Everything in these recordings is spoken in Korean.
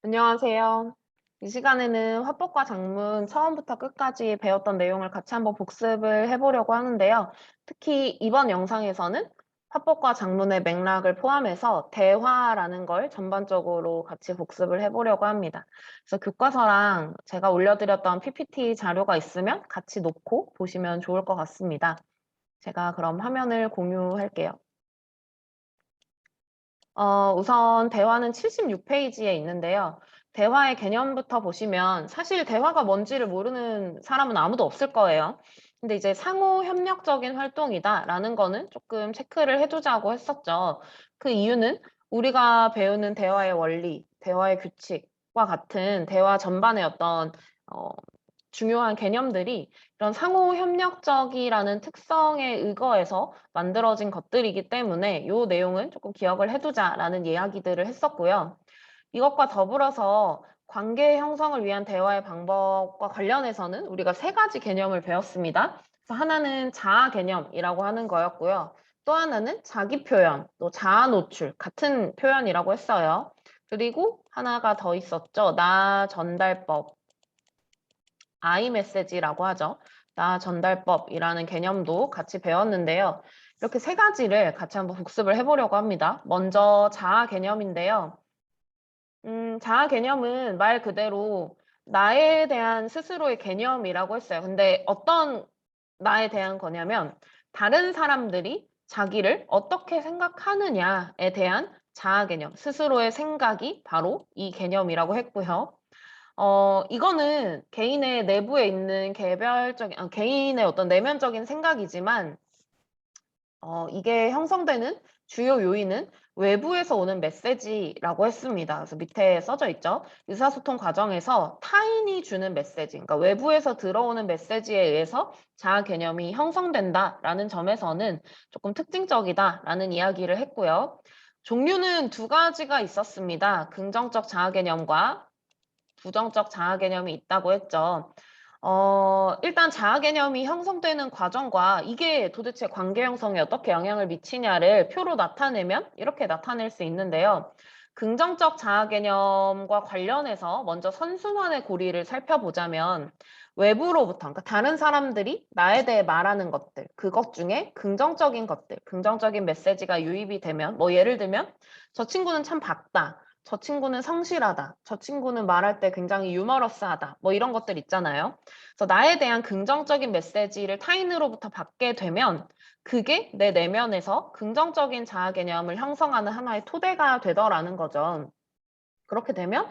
안녕하세요. 이 시간에는 화법과 작문 처음부터 끝까지 배웠던 내용을 같이 한번 복습을 해보려고 하는데요. 특히 이번 영상에서는 화법과 작문의 맥락을 포함해서 대화라는 걸 전반적으로 같이 복습을 해보려고 합니다. 그래서 교과서랑 제가 올려드렸던 PPT 자료가 있으면 같이 놓고 보시면 좋을 것 같습니다. 제가 그럼 화면을 공유할게요. 우선 대화는 76페이지에 있는데요. 대화의 개념부터 보시면 사실 대화가 뭔지를 모르는 사람은 아무도 없을 거예요. 근데 이제 상호 협력적인 활동이다라는 거는 조금 체크를 해두자고 했었죠. 그 이유는 우리가 배우는 대화의 원리, 대화의 규칙과 같은 대화 전반의 어떤 어, 중요한 개념들이 이런 상호 협력적이라는 특성에 의거해서 만들어진 것들이기 때문에 이 내용은 조금 기억을 해두자라는 이야기들을 했었고요. 이것과 더불어서 관계 형성을 위한 대화의 방법과 관련해서는 우리가 세 가지 개념을 배웠습니다. 그래서 하나는 자아 개념이라고 하는 거였고요. 또 하나는 자기 표현, 또 자아 노출 같은 표현이라고 했어요. 그리고 하나가 더 있었죠. 나 전달법. 아이 메시지라고 하죠. 나 전달법이라는 개념도 같이 배웠는데요. 이렇게 세 가지를 같이 한번 복습을 해보려고 합니다. 먼저 자아 개념인데요. 자아 개념은 말 그대로 나에 대한 스스로의 개념이라고 했어요. 근데 어떤 나에 대한 거냐면 다른 사람들이 자기를 어떻게 생각하느냐에 대한 자아 개념, 스스로의 생각이 바로 이 개념이라고 했고요. 이거는 개인의 내부에 있는 개인의 어떤 내면적인 생각이지만, 이게 형성되는 주요 요인은 외부에서 오는 메시지라고 했습니다. 그래서 밑에 써져 있죠. 의사소통 과정에서 타인이 주는 메시지, 그러니까 외부에서 들어오는 메시지에 의해서 자아 개념이 형성된다라는 점에서는 조금 특징적이다라는 이야기를 했고요. 종류는 두 가지가 있었습니다. 긍정적 자아 개념과 부정적 자아 개념이 있다고 했죠. 일단 자아 개념이 형성되는 과정과 이게 도대체 관계 형성에 어떻게 영향을 미치냐를 표로 나타내면 이렇게 나타낼 수 있는데요. 긍정적 자아 개념과 관련해서 먼저 선순환의 고리를 살펴보자면 외부로부터, 그러니까 다른 사람들이 나에 대해 말하는 것들, 그것 중에 긍정적인 것들, 긍정적인 메시지가 유입이 되면, 뭐 예를 들면 저 친구는 참 밝다. 저 친구는 성실하다. 저 친구는 말할 때 굉장히 유머러스하다. 뭐 이런 것들 있잖아요. 그래서 나에 대한 긍정적인 메시지를 타인으로부터 받게 되면 그게 내 내면에서 긍정적인 자아 개념을 형성하는 하나의 토대가 되더라는 거죠. 그렇게 되면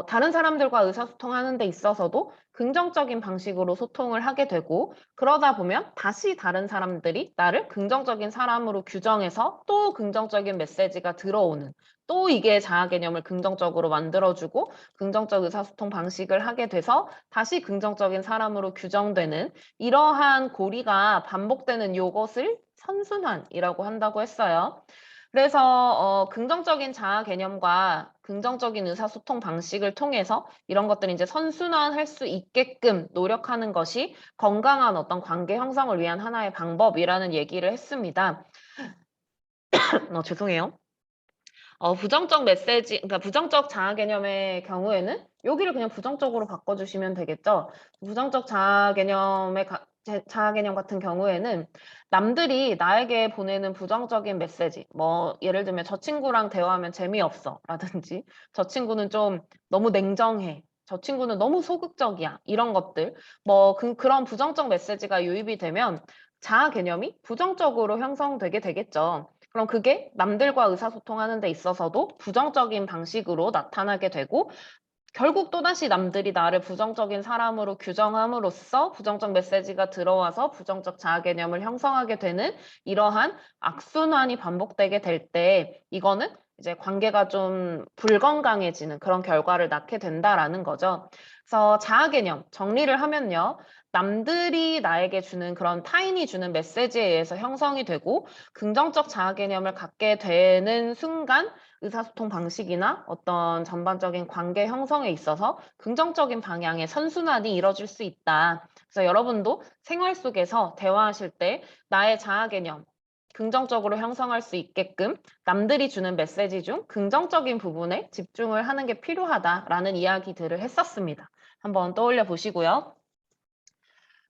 다른 사람들과 의사소통하는 데 있어서도 긍정적인 방식으로 소통을 하게 되고 그러다 보면 다시 다른 사람들이 나를 긍정적인 사람으로 규정해서 또 긍정적인 메시지가 들어오는 또 이게 자아 개념을 긍정적으로 만들어주고 긍정적 의사소통 방식을 하게 돼서 다시 긍정적인 사람으로 규정되는 이러한 고리가 반복되는 요것을 선순환이라고 한다고 했어요. 그래서 긍정적인 자아 개념과 긍정적인 의사소통 방식을 통해서 이런 것들을 이제 선순환할 수 있게끔 노력하는 것이 건강한 어떤 관계 형성을 위한 하나의 방법이라는 얘기를 했습니다. 죄송해요. 부정적 메시지, 그러니까 부정적 자아 개념의 경우에는 여기를 그냥 부정적으로 바꿔주시면 되겠죠. 부정적 자아 개념의 자아 개념 같은 경우에는 남들이 나에게 보내는 부정적인 메시지, 뭐 예를 들면 저 친구랑 대화하면 재미없어 라든지 저 친구는 좀 너무 냉정해. 저 친구는 너무 소극적이야. 이런 것들. 뭐 그런 부정적 메시지가 유입이 되면 자아 개념이 부정적으로 형성되게 되겠죠. 그럼 그게 남들과 의사소통하는 데 있어서도 부정적인 방식으로 나타나게 되고 결국 또다시 남들이 나를 부정적인 사람으로 규정함으로써 부정적 메시지가 들어와서 부정적 자아 개념을 형성하게 되는 이러한 악순환이 반복되게 될 때 이거는 이제 관계가 좀 불건강해지는 그런 결과를 낳게 된다라는 거죠. 그래서 자아 개념 정리를 하면요. 남들이 나에게 주는 그런 타인이 주는 메시지에 의해서 형성이 되고 긍정적 자아 개념을 갖게 되는 순간 의사소통 방식이나 어떤 전반적인 관계 형성에 있어서 긍정적인 방향의 선순환이 이뤄질 수 있다. 그래서 여러분도 생활 속에서 대화하실 때 나의 자아 개념, 긍정적으로 형성할 수 있게끔 남들이 주는 메시지 중 긍정적인 부분에 집중을 하는 게 필요하다라는 이야기들을 했었습니다. 한번 떠올려 보시고요.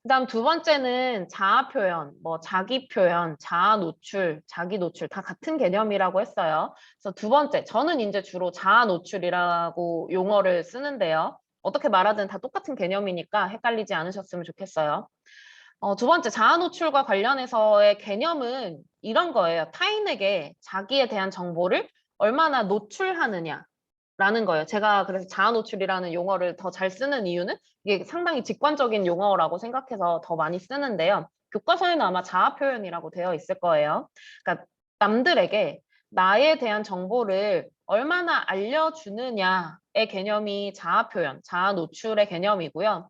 그다음 두 번째는 자아 표현, 뭐 자기 표현, 자아 노출, 자기 노출 다 같은 개념이라고 했어요. 그래서 두 번째, 저는 이제 주로 자아 노출이라고 용어를 쓰는데요. 어떻게 말하든 다 똑같은 개념이니까 헷갈리지 않으셨으면 좋겠어요. 두 번째, 자아 노출과 관련해서의 개념은 이런 거예요. 타인에게 자기에 대한 정보를 얼마나 노출하느냐. 라는 거예요. 제가 그래서 자아 노출이라는 용어를 더 잘 쓰는 이유는 이게 상당히 직관적인 용어라고 생각해서 더 많이 쓰는데요. 교과서에는 아마 자아 표현이라고 되어 있을 거예요. 그러니까 남들에게 나에 대한 정보를 얼마나 알려주느냐의 개념이 자아 표현, 자아 노출의 개념이고요.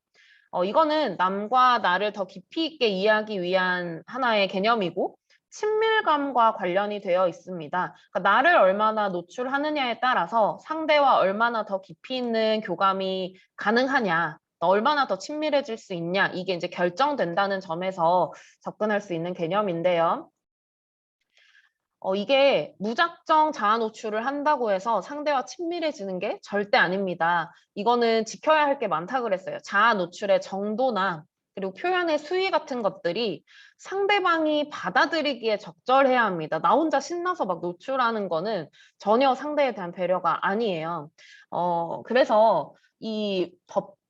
이거는 남과 나를 더 깊이 있게 이해하기 위한 하나의 개념이고 친밀감과 관련이 되어 있습니다. 그러니까 나를 얼마나 노출하느냐에 따라서 상대와 얼마나 더 깊이 있는 교감이 가능하냐, 얼마나 더 친밀해질 수 있냐, 이게 이제 결정된다는 점에서 접근할 수 있는 개념인데요. 이게 무작정 자아 노출을 한다고 해서 상대와 친밀해지는 게 절대 아닙니다. 이거는 지켜야 할 게 많다 그랬어요. 자아 노출의 정도나 그리고 표현의 수위 같은 것들이 상대방이 받아들이기에 적절해야 합니다. 나 혼자 신나서 막 노출하는 거는 전혀 상대에 대한 배려가 아니에요. 그래서 이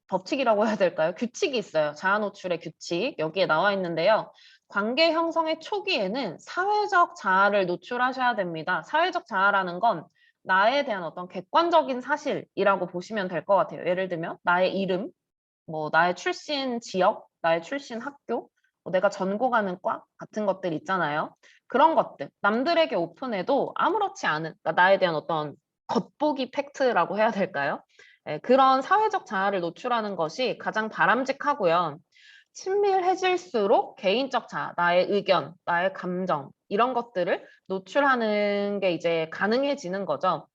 법칙이라고 해야 될까요? 규칙이 있어요. 자아 노출의 규칙. 여기에 나와 있는데요. 관계 형성의 초기에는 사회적 자아를 노출하셔야 됩니다. 사회적 자아라는 건 나에 대한 어떤 객관적인 사실이라고 보시면 될 것 같아요. 예를 들면 나의 이름, 뭐 나의 출신 지역, 나의 출신 학교, 뭐 내가 전공하는 과 같은 것들 있잖아요. 그런 것들 남들에게 오픈해도 아무렇지 않은 그러니까 나에 대한 어떤 겉보기 팩트라고 해야 될까요? 그런 사회적 자아를 노출하는 것이 가장 바람직하고요. 친밀해질수록 개인적 자아, 나의 의견, 나의 감정 이런 것들을 노출하는 게 이제 가능해지는 거죠.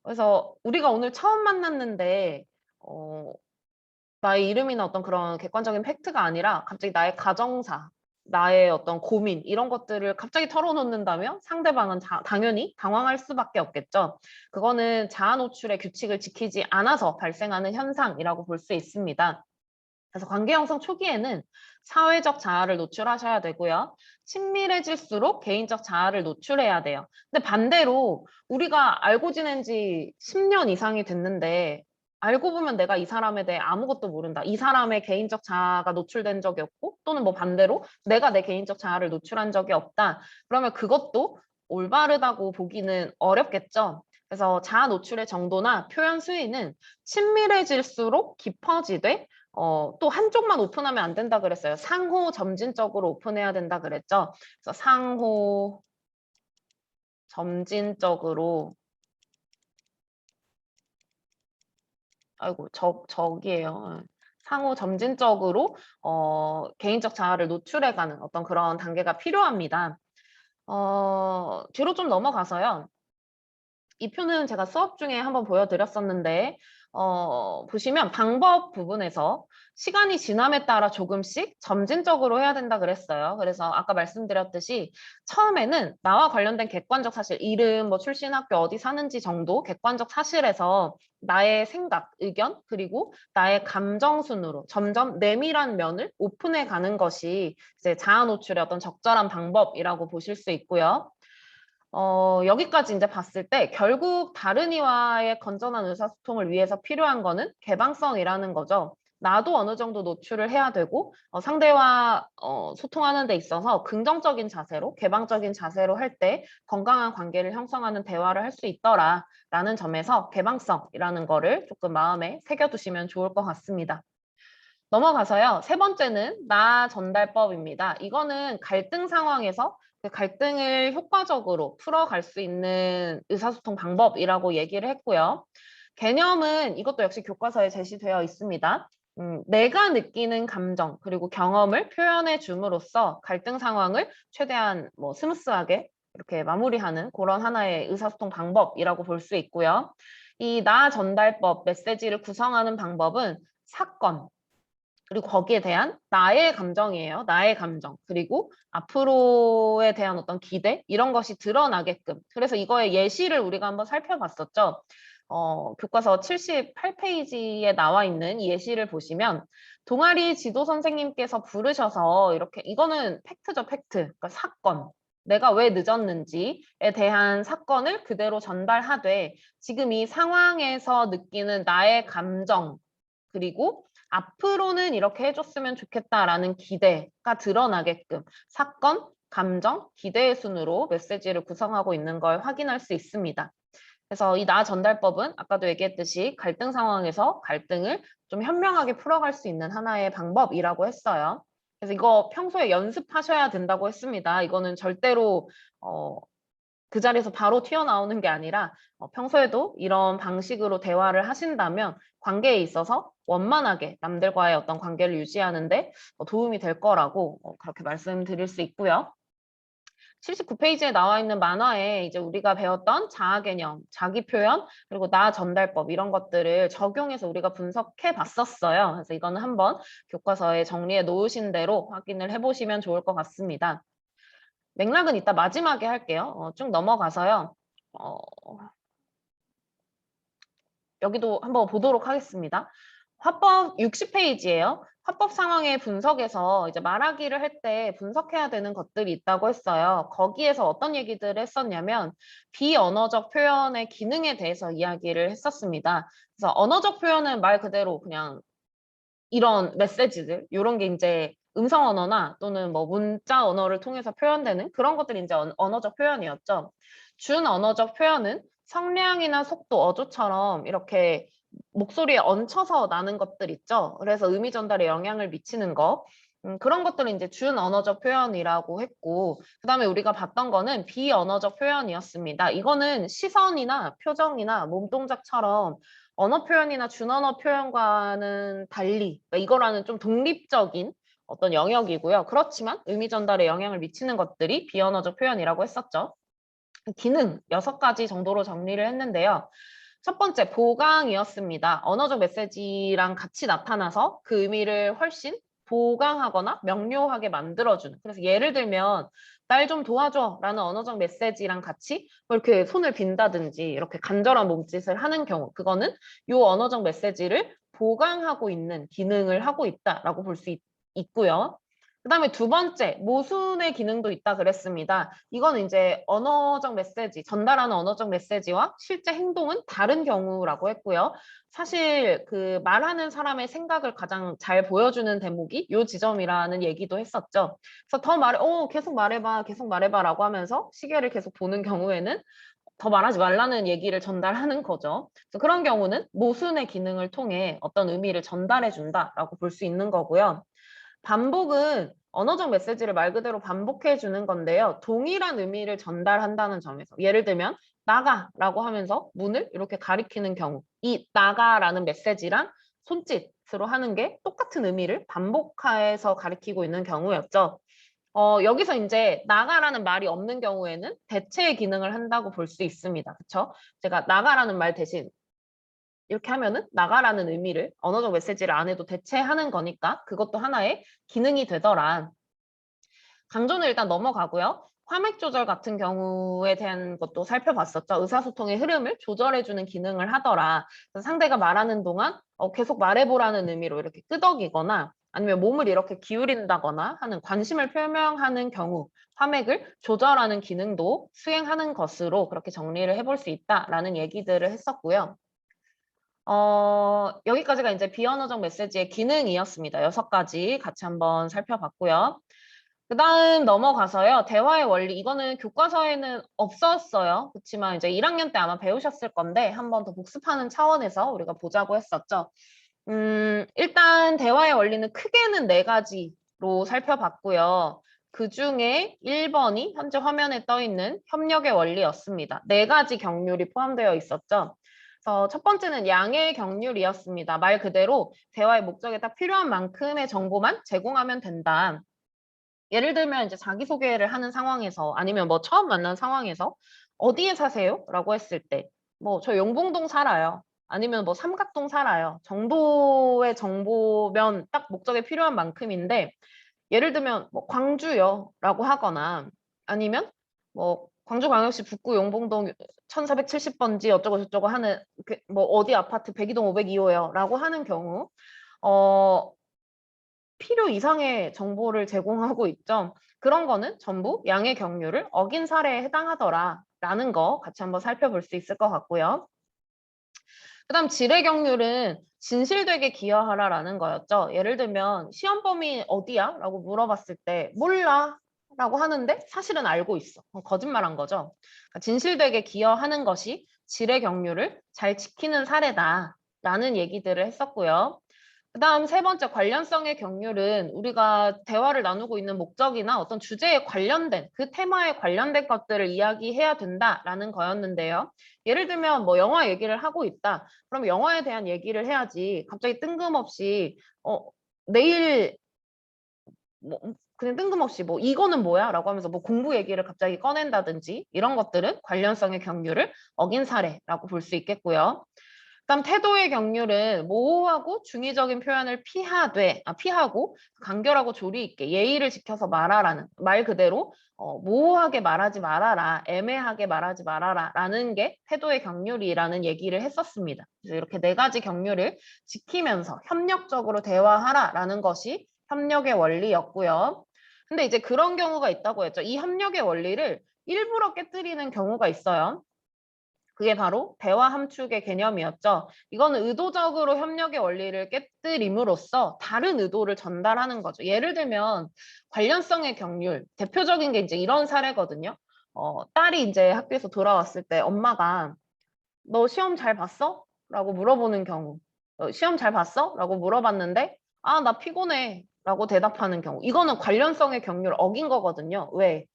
그래서 우리가 오늘 처음 만났는데 나의 이름이나 어떤 그런 객관적인 팩트가 아니라 갑자기 나의 가정사, 나의 어떤 고민 이런 것들을 갑자기 털어놓는다면 상대방은 당연히 당황할 수밖에 없겠죠. 그거는 자아 노출의 규칙을 지키지 않아서 발생하는 현상이라고 볼 수 있습니다. 그래서 관계 형성 초기에는 사회적 자아를 노출하셔야 되고요. 친밀해질수록 개인적 자아를 노출해야 돼요. 근데 반대로 우리가 알고 지낸 지 10년 이상이 됐는데 알고 보면 내가 이 사람에 대해 아무것도 모른다. 이 사람의 개인적 자아가 노출된 적이 없고 또는 뭐 반대로 내가 내 개인적 자아를 노출한 적이 없다. 그러면 그것도 올바르다고 보기는 어렵겠죠. 그래서 자아 노출의 정도나 표현 수위는 친밀해질수록 깊어지되 또 한쪽만 오픈하면 안 된다 그랬어요. 상호 점진적으로 오픈해야 된다 그랬죠. 그래서 상호 점진적으로 아이고 저기에요. 상호 점진적으로 개인적 자아를 노출해가는 어떤 그런 단계가 필요합니다. 뒤로 좀 넘어가서요. 이 표는 제가 수업 중에 한번 보여드렸었는데 보시면 방법 부분에서 시간이 지남에 따라 조금씩 점진적으로 해야 된다 그랬어요. 그래서 아까 말씀드렸듯이 처음에는 나와 관련된 객관적 사실, 이름, 뭐 출신 학교 어디 사는지 정도 객관적 사실에서 나의 생각, 의견, 그리고 나의 감정 순으로 점점 내밀한 면을 오픈해 가는 것이 이제 자아 노출의 어떤 적절한 방법이라고 보실 수 있고요. 여기까지 이제 봤을 때 결국 다른 이와의 건전한 의사소통을 위해서 필요한 거는 개방성이라는 거죠. 나도 어느 정도 노출을 해야 되고 상대와 소통하는 데 있어서 긍정적인 자세로 개방적인 자세로 할 때 건강한 관계를 형성하는 대화를 할 수 있더라라는 점에서 개방성이라는 거를 조금 마음에 새겨두시면 좋을 것 같습니다. 넘어가서요. 세 번째는 나 전달법입니다. 이거는 갈등 상황에서 그 갈등을 효과적으로 풀어갈 수 있는 의사소통 방법이라고 얘기를 했고요. 개념은 이것도 역시 교과서에 제시되어 있습니다. 내가 느끼는 감정 그리고 경험을 표현해 줌으로써 갈등 상황을 최대한 뭐 스무스하게 이렇게 마무리하는 그런 하나의 의사소통 방법이라고 볼 수 있고요. 이 나 전달법 메시지를 구성하는 방법은 사건, 그리고 거기에 대한 나의 감정이에요. 나의 감정. 그리고 앞으로에 대한 어떤 기대 이런 것이 드러나게끔. 그래서 이거의 예시를 우리가 한번 살펴봤었죠. 교과서 78페이지에 나와 있는 이 예시를 보시면 동아리 지도 선생님께서 부르셔서 이렇게 이거는 팩트죠, 팩트. 그러니까 사건. 내가 왜 늦었는지에 대한 사건을 그대로 전달하되 지금 이 상황에서 느끼는 나의 감정 그리고 앞으로는 이렇게 해줬으면 좋겠다라는 기대가 드러나게끔 사건, 감정, 기대의 순으로 메시지를 구성하고 있는 걸 확인할 수 있습니다. 그래서 이 나 전달법은 아까도 얘기했듯이 갈등 상황에서 갈등을 좀 현명하게 풀어갈 수 있는 하나의 방법이라고 했어요. 그래서 이거 평소에 연습하셔야 된다고 했습니다. 이거는 절대로 그 자리에서 바로 튀어나오는 게 아니라 평소에도 이런 방식으로 대화를 하신다면 관계에 있어서 원만하게 남들과의 어떤 관계를 유지하는데 도움이 될 거라고 그렇게 말씀드릴 수 있고요. 79페이지에 나와 있는 만화에 이제 우리가 배웠던 자아 개념, 자기 표현, 그리고 나 전달법 이런 것들을 적용해서 우리가 분석해 봤었어요. 그래서 이거는 한번 교과서에 정리해 놓으신 대로 확인을 해보시면 좋을 것 같습니다. 맥락은 이따 마지막에 할게요. 쭉 넘어가서요. 어, 여기도 한번 보도록 하겠습니다. 화법 60페이지예요. 화법 상황의 분석에서 이제 말하기를 할 때 분석해야 되는 것들이 있다고 했어요. 거기에서 어떤 얘기들을 했었냐면 비언어적 표현의 기능에 대해서 이야기를 했었습니다. 그래서 언어적 표현은 말 그대로 그냥 이런 메시지들, 이런 게 이제 음성 언어나 또는 뭐 문자 언어를 통해서 표현되는 그런 것들이 이제 언어적 표현이었죠. 준 언어적 표현은 성량이나 속도, 어조처럼 이렇게 목소리에 얹혀서 나는 것들 있죠. 그래서 의미 전달에 영향을 미치는 거. 그런 것들은 이제 준 언어적 표현이라고 했고, 그 다음에 우리가 봤던 거는 비언어적 표현이었습니다. 이거는 시선이나 표정이나 몸동작처럼 언어 표현이나 준언어 표현과는 달리 그러니까 이거라는 좀 독립적인 어떤 영역이고요. 그렇지만 의미 전달에 영향을 미치는 것들이 비언어적 표현이라고 했었죠. 기능 6가지 정도로 정리를 했는데요. 첫 번째, 보강이었습니다. 언어적 메시지랑 같이 나타나서 그 의미를 훨씬 보강하거나 명료하게 만들어주는. 그래서 예를 들면 날 좀 도와줘 라는 언어적 메시지랑 같이 뭐 이렇게 손을 빈다든지 이렇게 간절한 몸짓을 하는 경우 그거는 이 언어적 메시지를 보강하고 있는 기능을 하고 있다라고 볼 수 있고요. 그 다음에 두 번째, 모순의 기능도 있다 그랬습니다. 이건 이제 언어적 메시지, 전달하는 언어적 메시지와 실제 행동은 다른 경우라고 했고요. 사실 그 말하는 사람의 생각을 가장 잘 보여주는 대목이 이 지점이라는 얘기도 했었죠. 그래서 더 말해, 계속 말해봐 라고 하면서 시계를 계속 보는 경우에는 더 말하지 말라는 얘기를 전달하는 거죠. 그래서 그런 경우는 모순의 기능을 통해 어떤 의미를 전달해 준다라고 볼 수 있는 거고요. 반복은 언어적 메시지를 말 그대로 반복해 주는 건데요. 동일한 의미를 전달한다는 점에서 예를 들면 나가라고 하면서 문을 이렇게 가리키는 경우 이 나가라는 메시지랑 손짓으로 하는 게 똑같은 의미를 반복해서 가리키고 있는 경우였죠. 여기서 이제 나가라는 말이 없는 경우에는 대체의 기능을 한다고 볼 수 있습니다. 그렇죠? 제가 나가라는 말 대신 이렇게 하면은 나가라는 의미를 언어적 메시지를 안 해도 대체하는 거니까 그것도 하나의 기능이 되더라. 강조는 일단 넘어가고요. 화맥 조절 같은 경우에 대한 것도 살펴봤었죠. 의사소통의 흐름을 조절해주는 기능을 하더라. 상대가 말하는 동안 계속 말해보라는 의미로 이렇게 끄덕이거나 아니면 몸을 이렇게 기울인다거나 하는 관심을 표명하는 경우 화맥을 조절하는 기능도 수행하는 것으로 그렇게 정리를 해볼 수 있다라는 얘기들을 했었고요. 여기까지가 이제 비언어적 메시지의 기능이었습니다. 6가지 같이 한번 살펴봤고요. 그 다음 넘어가서요. 대화의 원리. 이거는 교과서에는 없었어요. 그렇지만 이제 1학년 때 아마 배우셨을 건데 한 번 더 복습하는 차원에서 우리가 보자고 했었죠. 일단 대화의 원리는 크게는 4가지로 살펴봤고요. 그 중에 1번이 현재 화면에 떠 있는 협력의 원리였습니다. 4가지 경률이 포함되어 있었죠. 그래서 첫 번째는 양의 경률이었습니다. 말 그대로 대화의 목적에 딱 필요한 만큼의 정보만 제공하면 된다. 예를 들면 이제 자기소개를 하는 상황에서 아니면 뭐 처음 만난 상황에서 어디에 사세요? 라고 했을 때 뭐 저 용봉동 살아요. 아니면 뭐 삼각동 살아요. 정도의 정보면 딱 목적에 필요한 만큼인데 예를 들면 뭐 광주요라고 하거나 아니면 뭐 광주광역시 북구 용봉동 1470번지 어쩌고 저쩌고 하는 뭐 어디 아파트 102동 502호요라고 하는 경우 필요 이상의 정보를 제공하고 있죠. 그런 거는 전부 양해 경유를 어긴 사례에 해당하더라라는 거 같이 한번 살펴볼 수 있을 것 같고요. 그다음 지뢰 경률은 진실되게 기여하라라는 거였죠. 예를 들면 시험 범위 어디야? 라고 물어봤을 때 몰라 라고 하는데 사실은 알고 있어. 거짓말한 거죠. 그러니까 진실되게 기여하는 것이 지뢰 경률을 잘 지키는 사례다라는 얘기들을 했었고요. 그다음 세 번째 관련성의 경률은 우리가 대화를 나누고 있는 목적이나 어떤 주제에 관련된 그 테마에 관련된 것들을 이야기해야 된다라는 거였는데요. 예를 들면 뭐 영화 얘기를 하고 있다. 그럼 영화에 대한 얘기를 해야지. 갑자기 뜬금없이 내일 뭐 그냥 뜬금없이 뭐 이거는 뭐야? 라고 하면서 뭐 공부 얘기를 갑자기 꺼낸다든지 이런 것들은 관련성의 경률을 어긴 사례라고 볼 수 있겠고요. 그다음 태도의 경률은 모호하고 중의적인 표현을 피하고 간결하고 조리 있게 예의를 지켜서 말하라는 말 그대로 모호하게 말하지 말아라, 애매하게 말하지 말아라라는 게 태도의 경률이라는 얘기를 했었습니다. 그래서 이렇게 네 가지 경률을 지키면서 협력적으로 대화하라라는 것이 협력의 원리였고요. 근데 이제 그런 경우가 있다고 했죠. 이 협력의 원리를 일부러 깨뜨리는 경우가 있어요. 그게 바로 대화 함축의 개념이었죠. 이거는 의도적으로 협력의 원리를 깨뜨림으로써 다른 의도를 전달하는 거죠. 예를 들면 관련성의 경률, 대표적인 게 이제 이런 사례거든요. 딸이 이제 학교에서 돌아왔을 때 엄마가 너 시험 잘 봤어? 라고 물어보는 경우. 시험 잘 봤어? 라고 물어봤는데 아, 나 피곤해. 라고 대답하는 경우. 이거는 관련성의 경률을 어긴 거거든요. 왜?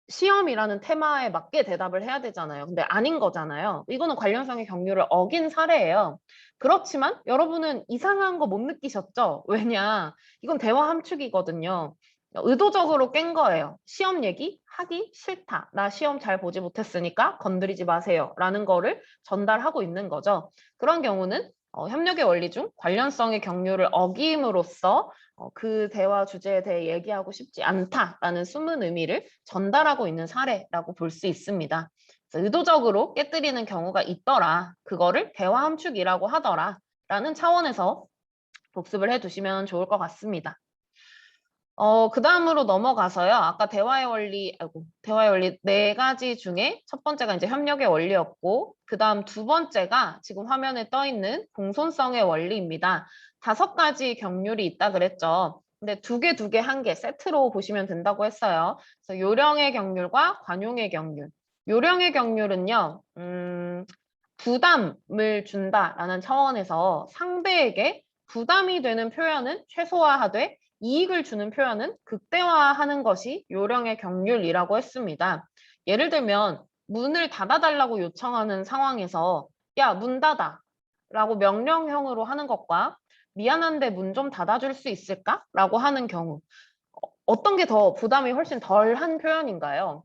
시험이라는 테마에 맞게 대답을 해야 되잖아요. 근데 아닌 거잖아요. 이거는 관련성의 경률을 어긴 사례예요. 그렇지만 여러분은 이상한 거 못 느끼셨죠? 왜냐? 이건 대화 함축이거든요. 의도적으로 깬 거예요. 시험 얘기 하기 싫다. 나 시험 잘 보지 못했으니까 건드리지 마세요. 라는 거를 전달하고 있는 거죠. 그런 경우는 협력의 원리 중 관련성의 경률을 어김으로써 그 대화 주제에 대해 얘기하고 싶지 않다라는 숨은 의미를 전달하고 있는 사례라고 볼 수 있습니다. 그래서 의도적으로 깨뜨리는 경우가 있더라. 그거를 대화 함축이라고 하더라. 라는 차원에서 복습을 해두시면 좋을 것 같습니다. 그 다음으로 넘어가서요. 아까 대화의 원리 네 가지 중에 첫 번째가 이제 협력의 원리였고, 그 다음 두 번째가 지금 화면에 떠 있는 공손성의 원리입니다. 5가지 경률이 있다 그랬죠. 근데 두 개, 한 개 세트로 보시면 된다고 했어요. 그래서 요령의 경률과 관용의 경률. 요령의 경률은요, 부담을 준다라는 차원에서 상대에게 부담이 되는 표현은 최소화하되 이익을 주는 표현은 극대화하는 것이 요령의 경률이라고 했습니다. 예를 들면 문을 닫아달라고 요청하는 상황에서 야, 문 닫아 라고 명령형으로 하는 것과 미안한데 문 좀 닫아줄 수 있을까? 라고 하는 경우 어떤 게 더 부담이 훨씬 덜한 표현인가요?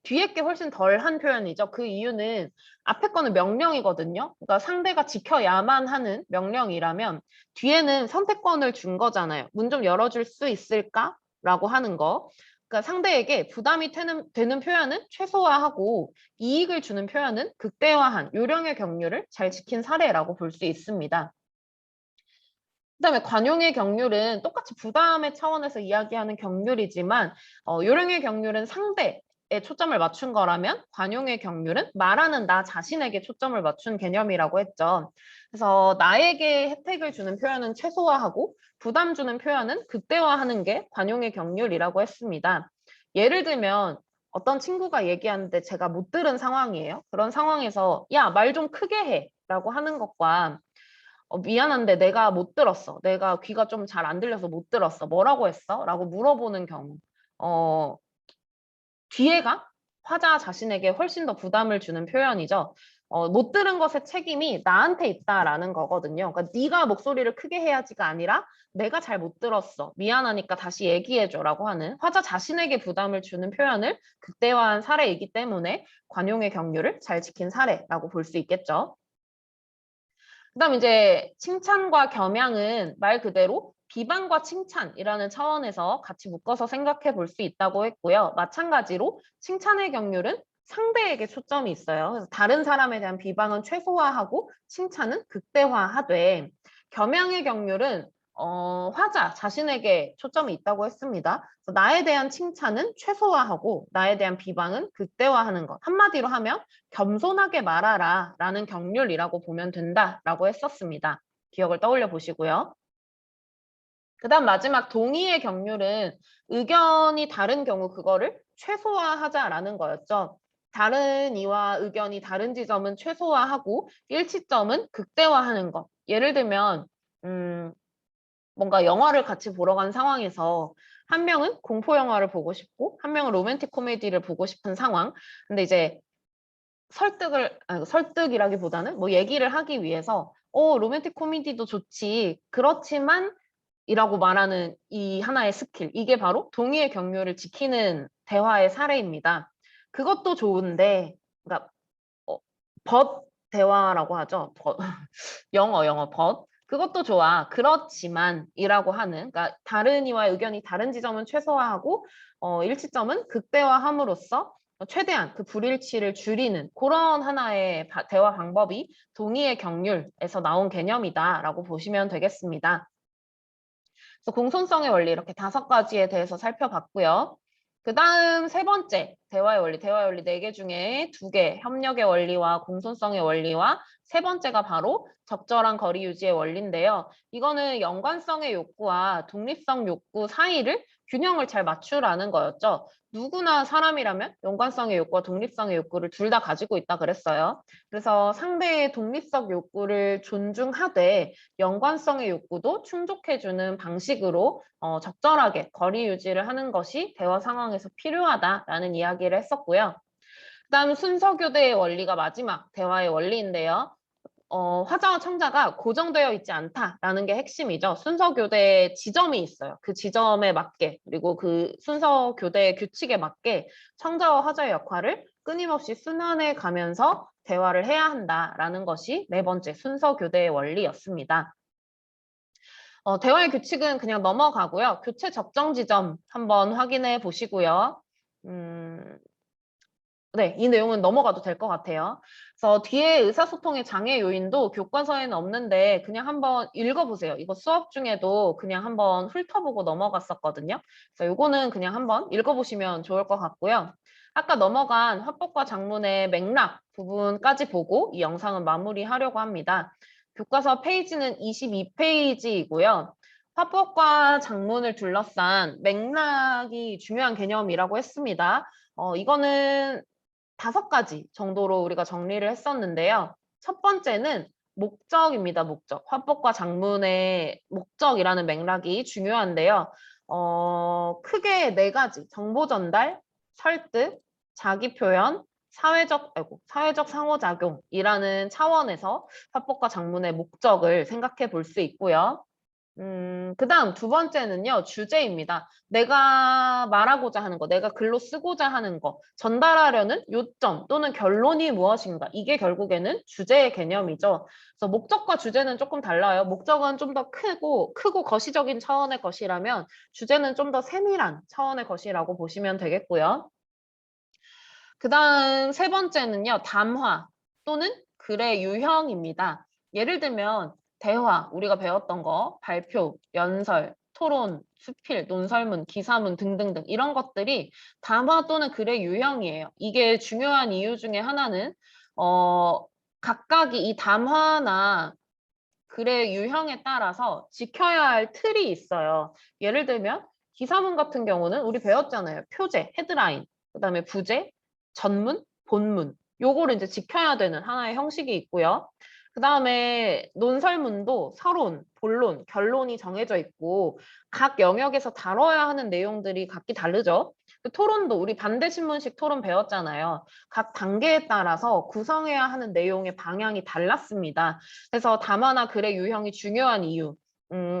뒤에 게 훨씬 덜한 표현이죠. 그 이유는 앞에 거는 명령이거든요. 그러니까 상대가 지켜야만 하는 명령이라면 뒤에는 선택권을 준 거잖아요. 문 좀 열어줄 수 있을까? 라고 하는 거. 그러니까 상대에게 부담이 되는 표현은 최소화하고 이익을 주는 표현은 극대화한 요령의 경률을 잘 지킨 사례라고 볼 수 있습니다. 그다음에 관용의 경률은 똑같이 부담의 차원에서 이야기하는 경률이지만 요령의 경률은 상대에 초점을 맞춘 거라면 관용의 경률은 말하는 나 자신에게 초점을 맞춘 개념이라고 했죠. 그래서 나에게 혜택을 주는 표현은 최소화하고 부담 주는 표현은 극대화하는 게 관용의 경률이라고 했습니다. 예를 들면 어떤 친구가 얘기하는데 제가 못 들은 상황이에요. 그런 상황에서 야, 말 좀 크게 해 라고 하는 것과 미안한데 내가 못 들었어. 내가 귀가 좀 잘 안 들려서 못 들었어. 뭐라고 했어? 라고 물어보는 경우. 어, 뒤에가 화자 자신에게 훨씬 더 부담을 주는 표현이죠. 못 들은 것의 책임이 나한테 있다라는 거거든요. 그러니까 네가 목소리를 크게 해야지가 아니라 내가 잘 못 들었어. 미안하니까 다시 얘기해줘라고 하는 화자 자신에게 부담을 주는 표현을 극대화한 사례이기 때문에 관용의 경륜을 잘 지킨 사례라고 볼 수 있겠죠. 그다음 이제 칭찬과 겸양은 말 그대로 비방과 칭찬이라는 차원에서 같이 묶어서 생각해 볼 수 있다고 했고요. 마찬가지로 칭찬의 경률은 상대에게 초점이 있어요. 그래서 다른 사람에 대한 비방은 최소화하고 칭찬은 극대화하되 겸양의 경률은 화자 자신에게 초점이 있다고 했습니다. 그래서 나에 대한 칭찬은 최소화하고 나에 대한 비방은 극대화하는 것. 한마디로 하면 겸손하게 말하라 라는 경륜이라고 보면 된다라고 했었습니다. 기억을 떠올려 보시고요. 그 다음 마지막 동의의 경륜은 의견이 다른 경우 그거를 최소화하자라는 거였죠. 다른 이와 의견이 다른 지점은 최소화하고 일치점은 극대화하는 것. 예를 들면 뭔가 영화를 같이 보러 간 상황에서 한 명은 공포 영화를 보고 싶고 한 명은 로맨틱 코미디를 보고 싶은 상황. 근데 이제 설득이라기보다는 뭐 얘기를 하기 위해서 로맨틱 코미디도 좋지. 그렇지만 이라고 말하는 이 하나의 스킬. 이게 바로 동의의 경륜을 지키는 대화의 사례입니다. 그것도 좋은데 그러니까 but 대화라고 하죠. 영어 but. 그것도 좋아. 그렇지만 이라고 하는 그러니까 다른 이와 의견이 다른 지점은 최소화하고 일치점은 극대화함으로써 최대한 그 불일치를 줄이는 그런 하나의 대화 방법이 동의의 경륜에서 나온 개념이다라고 보시면 되겠습니다. 그래서 공손성의 원리 이렇게 5가지에 대해서 살펴봤고요. 그 다음 세 번째, 대화의 원리. 대화의 원리 4개 중에 2개, 협력의 원리와 공손성의 원리와 세 번째가 바로 적절한 거리 유지의 원리인데요. 이거는 연관성의 욕구와 독립성 욕구 사이를 균형을 잘 맞추라는 거였죠. 누구나 사람이라면 연관성의 욕구와 독립성의 욕구를 둘 다 가지고 있다 그랬어요. 그래서 상대의 독립적 욕구를 존중하되 연관성의 욕구도 충족해주는 방식으로 적절하게 거리 유지를 하는 것이 대화 상황에서 필요하다라는 이야기를 했었고요. 그다음 순서 교대의 원리가 마지막 대화의 원리인데요. 화자와 청자가 고정되어 있지 않다라는 게 핵심이죠. 순서 교대의 지점이 있어요. 그 지점에 맞게 그리고 그 순서 교대의 규칙에 맞게 청자와 화자의 역할을 끊임없이 순환해 가면서 대화를 해야 한다라는 것이 4번째 순서 교대의 원리였습니다. 대화의 규칙은 그냥 넘어가고요. 교체 적정 지점 한번 확인해 보시고요. 네, 이 내용은 넘어가도 될 것 같아요. 그래서 뒤에 의사소통의 장애 요인도 교과서에는 없는데 그냥 한번 읽어보세요. 이거 수업 중에도 그냥 한번 훑어보고 넘어갔었거든요. 그래서 이거는 그냥 한번 읽어보시면 좋을 것 같고요. 아까 넘어간 화법과 작문의 맥락 부분까지 보고 이 영상은 마무리하려고 합니다. 교과서 페이지는 22페이지이고요. 화법과 작문을 둘러싼 맥락이 중요한 개념이라고 했습니다. 이거는 5가지 정도로 우리가 정리를 했었는데요. 첫 번째는 목적입니다. 목적. 화법과 작문의 목적이라는 맥락이 중요한데요. 크게 4가지. 정보 전달, 설득, 자기 표현, 사회적 상호작용이라는 차원에서 화법과 작문의 목적을 생각해 볼 수 있고요. 그다음 2번째는요, 주제입니다. 내가 말하고자 하는 거, 내가 글로 쓰고자 하는 거, 전달하려는 요점 또는 결론이 무엇인가. 이게 결국에는 주제의 개념이죠. 그래서 목적과 주제는 조금 달라요. 목적은 좀 더 크고 거시적인 차원의 것이라면 주제는 좀 더 세밀한 차원의 것이라고 보시면 되겠고요. 그다음 3번째는요, 담화 또는 글의 유형입니다. 예를 들면 대화, 우리가 배웠던 거, 발표, 연설, 토론, 수필, 논설문, 기사문 등등등 이런 것들이 담화 또는 글의 유형이에요. 이게 중요한 이유 중에 하나는 각각이 이 담화나 글의 유형에 따라서 지켜야 할 틀이 있어요. 예를 들면 기사문 같은 경우는 우리 배웠잖아요. 표제, 헤드라인, 그다음에 부제, 전문, 본문. 요거를 이제 지켜야 되는 하나의 형식이 있고요. 그다음에 논설문도 서론, 본론, 결론이 정해져 있고 각 영역에서 다뤄야 하는 내용들이 각기 다르죠. 그 토론도 우리 반대신문식 토론 배웠잖아요. 각 단계에 따라서 구성해야 하는 내용의 방향이 달랐습니다. 그래서 담화나 글의 유형이 중요한 이유.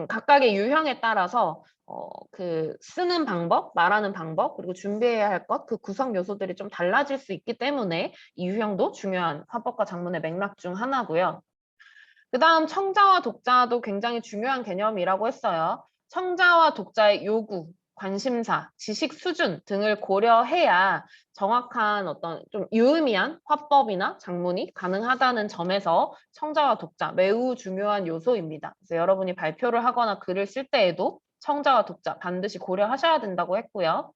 각각의 유형에 따라서 그 쓰는 방법, 말하는 방법, 그리고 준비해야 할 것, 그 구성 요소들이 좀 달라질 수 있기 때문에 이 유형도 중요한 화법과 작문의 맥락 중 하나고요. 그다음 청자와 독자도 굉장히 중요한 개념이라고 했어요. 청자와 독자의 요구, 관심사, 지식 수준 등을 고려해야 정확한 어떤 좀 유의미한 화법이나 작문이 가능하다는 점에서 청자와 독자 매우 중요한 요소입니다. 그래서 여러분이 발표를 하거나 글을 쓸 때에도 청자와 독자 반드시 고려하셔야 된다고 했고요.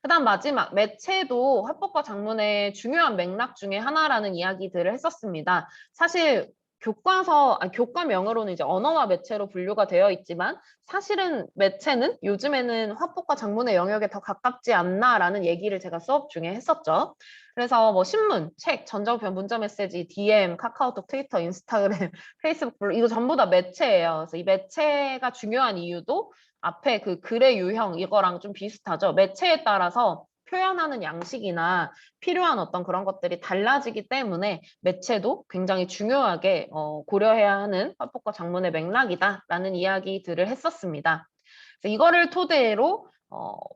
그다음 마지막 매체도 화법과 작문의 중요한 맥락 중에 하나라는 이야기들을 했었습니다. 사실 교과명으로는 이제 언어와 매체로 분류가 되어 있지만 사실은 매체는 요즘에는 화법과 작문의 영역에 더 가깝지 않나라는 얘기를 제가 수업 중에 했었죠. 그래서 뭐 신문, 책, 전자우편, 문자 메시지, DM, 카카오톡, 트위터, 인스타그램, 페이스북, 블로그 이거 전부 다 매체예요. 그래서 이 매체가 중요한 이유도 앞에 그 글의 유형 이거랑 좀 비슷하죠. 매체에 따라서 표현하는 양식이나 필요한 어떤 그런 것들이 달라지기 때문에 매체도 굉장히 중요하게 고려해야 하는 화법과 작문의 맥락이다라는 이야기들을 했었습니다. 그래서 이거를 토대로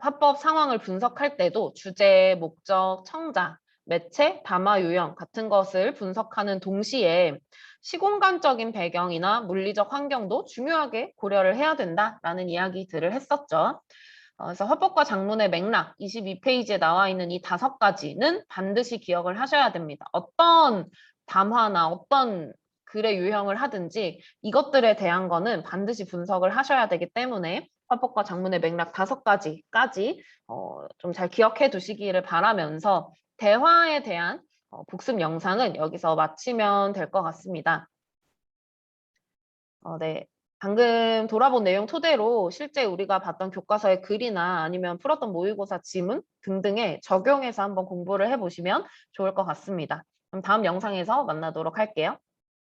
화법 상황을 분석할 때도 주제, 목적, 청자, 매체, 담화 유형 같은 것을 분석하는 동시에 시공간적인 배경이나 물리적 환경도 중요하게 고려를 해야 된다라는 이야기들을 했었죠. 그래서 화법과 작문의 맥락 22페이지에 나와 있는 이 5가지는 반드시 기억을 하셔야 됩니다. 어떤 담화나 어떤 글의 유형을 하든지 이것들에 대한 거는 반드시 분석을 하셔야 되기 때문에 화법과 작문의 맥락 5가지까지 좀 잘 기억해 두시기를 바라면서 대화에 대한 복습 영상은 여기서 마치면 될 것 같습니다. 네. 방금 돌아본 내용 토대로 실제 우리가 봤던 교과서의 글이나 아니면 풀었던 모의고사 지문 등등에 적용해서 한번 공부를 해보시면 좋을 것 같습니다. 그럼 다음 영상에서 만나도록 할게요.